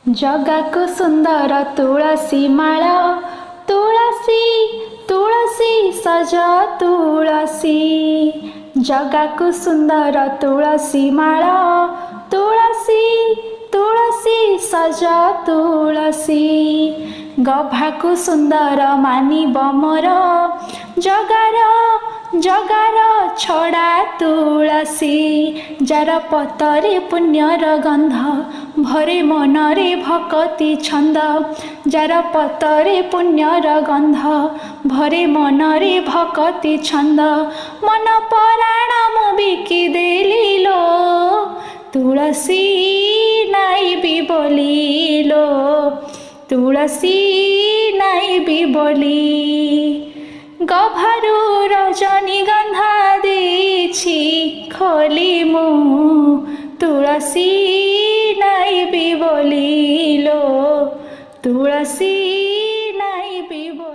जगा को सुंदर तुलसी माला, तुलसी तुलसी सजा तुलसी। जगा को सुंदर तुलसी माला, तुलसी तुलसी सजा तुलसी। गभा को सुंदर मानिब मोर, जगार जगार छड़ा तुलसी। जार पतरे पुण्यर गंध, भरे मनरे भक्ति छंद। जार पतरे पुण्यर गंध, भरे मनरे भक्ति छंद। मन पराण मु बिकी देलिलो, तुलसी नाइबी बोलिलो, तुलसी नाइबी बोली। गभारू रजनी गंधा देछि खोली मु, तुलसी नाइबी बोलिलो, तुलसी नाइबी बोली।